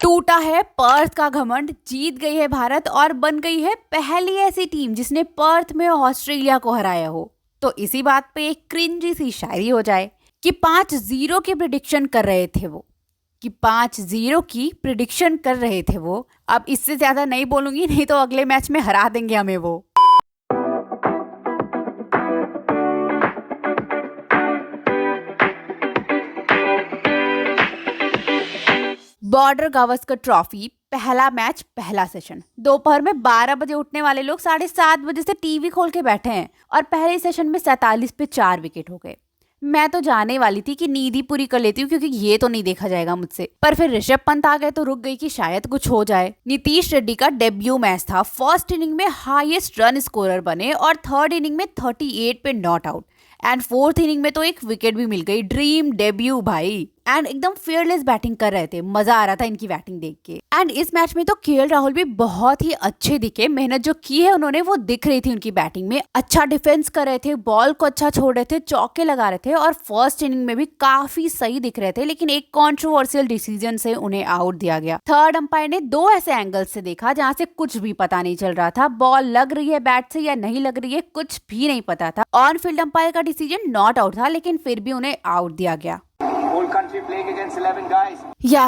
टूटा है पर्थ का घमंड, जीत गई है भारत और बन गई है पहली ऐसी टीम जिसने पर्थ में ऑस्ट्रेलिया को हराया हो। तो इसी बात पे एक क्रिंजी सी शायरी हो जाए कि 5-0 की प्रिडिक्शन कर रहे थे वो, कि 5-0 की प्रिडिक्शन कर रहे थे वो। अब इससे ज्यादा नहीं बोलूंगी, नहीं तो अगले मैच में हरा देंगे हमें वो। बॉर्डर गावस्कर ट्रॉफी, पहला मैच, पहला सेशन। दोपहर में 12 बजे उठने वाले लोग 7:30 बजे से टीवी खोल के बैठे हैं और पहले सेशन में 47 पे 4 विकेट हो गए। मैं तो जाने वाली थी कि नींद ही पूरी कर लेती हूँ क्योंकि ये तो नहीं देखा जाएगा मुझसे, पर फिर ऋषभ पंत आ गए तो रुक गई कि शायद कुछ हो जाए। नीतीश रेड्डी का डेब्यू मैच था। फर्स्ट इनिंग में हाईएस्ट रन स्कोरर बने और थर्ड इनिंग में 38 पे not out and fourth inning में तो एक विकेट भी मिल गई। ड्रीम डेब्यू भाई, एंड एकदम फेयरलेस बैटिंग कर रहे थे। मजा आ रहा था इनकी बैटिंग देख के। एंड इस मैच में तो केएल राहुल भी बहुत ही अच्छे दिखे। मेहनत जो की है उन्होंने वो दिख रही थी उनकी बैटिंग में। अच्छा डिफेंस कर रहे थे, बॉल को अच्छा छोड़ रहे थे, चौके लगा रहे थे और फर्स्ट इनिंग में भी काफी सही दिख रहे थे। लेकिन एक कॉन्ट्रोवर्शियल डिसीजन से उन्हें आउट दिया गया। थर्ड अंपायर ने 2 ऐसे एंगल से देखा जहां से कुछ भी पता नहीं चल रहा था। बॉल लग रही है बैट से या नहीं लग रही है, कुछ भी नहीं पता था। ऑन फील्ड अंपायर का डिसीजन नॉट आउट था, लेकिन फिर भी उन्हें आउट दिया गया। Country playing against 11 guys. या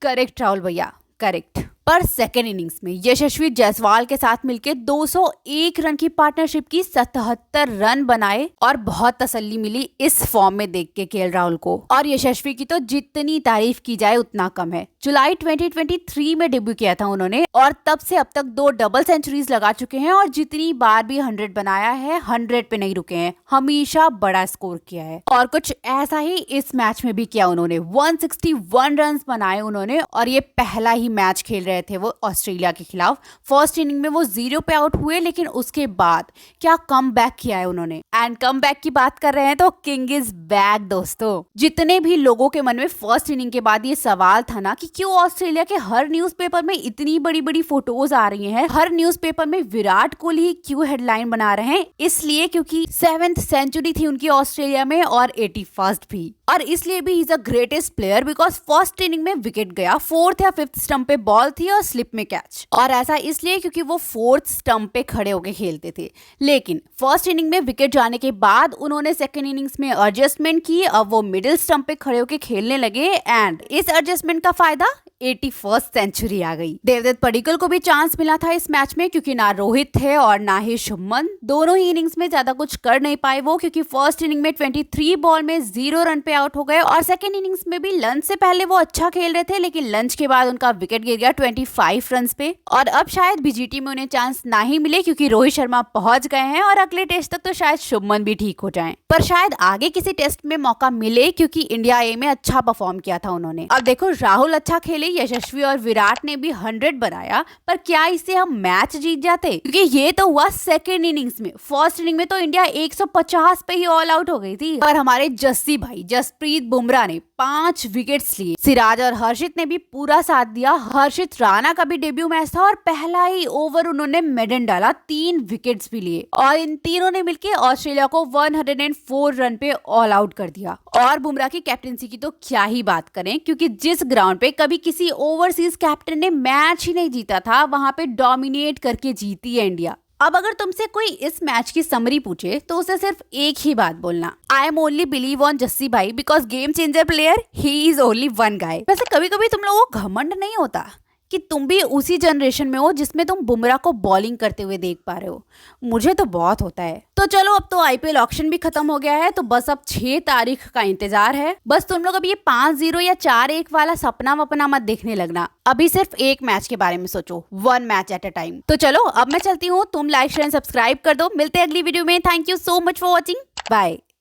करेक्ट राहुल भैया, करेक्ट। पर सेकेंड इनिंग्स में यशस्वी जायसवाल के साथ मिलके 201 रन की पार्टनरशिप की 77 रन बनाए और बहुत तसल्ली मिली इस फॉर्म में देख के केएल राहुल को। और यशस्वी की तो जितनी तारीफ की जाए उतना कम है। जुलाई 2023 में डेब्यू किया था उन्होंने और तब से अब तक 2 डबल सेंचुरीज लगा चुके हैं और जितनी बार भी 100 बनाया है 100 पे नहीं रुके हैं, हमेशा बड़ा स्कोर किया है। और कुछ ऐसा ही इस मैच में भी किया उन्होंने। 161 रन बनाए उन्होंने और ये पहला ही मैच खेल रहे थे वो ऑस्ट्रेलिया के खिलाफ। फर्स्ट इनिंग में वो 0 पे आउट हुए, लेकिन उसके बाद क्या कम बैक किया है उन्होंने। एंड कम बैक की बात कर रहे हैं तो किंग इज बैक दोस्तों। जितने भी लोगों के मन में फर्स्ट इनिंग के बाद ये सवाल था ना कि क्यों ऑस्ट्रेलिया के हर न्यूज़पेपर में इतनी बड़ी बड़ी फोटोज आ रही हैं, हर न्यूज़पेपर में विराट कोहली क्यों हेडलाइन बना रहे हैं, इसलिए क्योंकि 7th सेंचुरी थी उनकी ऑस्ट्रेलिया में और 81st भी। और इसलिए भी is a greatest player because first inning में विकेट गया, 4th या 5th स्टंप पे बॉल थी और स्लिप में कैच। और ऐसा इसलिए क्योंकि वो 4th स्टंप पे खड़े होके खेलते थे। लेकिन फर्स्ट इनिंग में विकेट जाने के बाद उन्होंने सेकेंड इनिंग्स में एडजस्टमेंट की। अब वो मिडिल स्टंप पे खड़े होके खेलने लगे एंड इस एडजस्टमेंट का फायदा 81st सेंचुरी आ गई। देवदत्त पडिक्कल को भी चांस मिला था इस मैच में क्योंकि ना रोहित थे और ना ही शुभमन। दोनों ही इनिंग्स में ज्यादा कुछ कर नहीं पाए वो, क्योंकि फर्स्ट इनिंग में 23 बॉल में 0 रन पे आउट हो गए और सेकेंड इनिंग्स में भी लंच से पहले वो अच्छा खेल रहे थे, लेकिन लंच के बाद उनका विकेट गिर गया 25 रन पे। और अब शायद बीजीटी में उन्हें चांस ना ही मिले क्योंकि रोहित शर्मा पहुंच गए हैं और अगले टेस्ट तक तो शायद शुभमन भी ठीक हो जाएं। पर शायद आगे किसी टेस्ट में मौका मिले क्योंकि इंडिया ए में अच्छा परफॉर्म किया था उन्होंने। अब देखो राहुल अच्छा खेले, यशस्वी और विराट ने भी 100 बनाया, पर क्या इससे हम मैच जीत जाते? क्योंकि ये तो हुआ सेकेंड इनिंग्स में। फर्स्ट इनिंग में तो इंडिया 150 पे ही ऑल आउट हो गई थी। पर हमारे जस्सी भाई जसप्रीत बुमराह ने 5 विकेट्स लिए। सिराज और हर्षित ने भी पूरा साथ दिया। हर्षित राणा का भी डेब्यू मैच था और पहला ही ओवर उन्होंने मेडन डाला, 3 विकेट्स भी लिए और इन तीनों ने मिलकर ऑस्ट्रेलिया को 104 रन पे ऑल आउट कर दिया। और बुमराह की कैप्टनसी की तो क्या ही बात करें, क्योंकि जिस ग्राउंड पे कभी किसी ओवरसीज कैप्टन ने मैच ही नहीं जीता था, वहां पे डोमिनेट करके जीती है इंडिया। अब अगर तुमसे कोई इस मैच की समरी पूछे तो उसे सिर्फ एक ही बात बोलना, I am only believe on Jassi भाई because game changer player he is only one guy. वैसे कभी कभी तुम लोगों को घमंड नहीं होता कि तुम भी उसी जनरेशन में हो जिसमें तुम बुमराह को बॉलिंग करते हुए देख पा रहे हो? मुझे तो बहुत होता है। तो चलो, अब तो आईपीएल ऑक्शन भी खत्म हो गया है, तो बस अब 6 तारीख का इंतजार है। बस तुम लोग अब ये 5-0 या 4-1 वाला सपना वपना मत देखने लगना। अभी सिर्फ एक मैच के बारे में सोचो, 1 मैच एट अ टाइम। तो चलो अब मैं चलती हूँ, तुम लाइक शेयर सब्सक्राइब कर दो। मिलते हैं अगली वीडियो में। Thank you so much for watching, bye.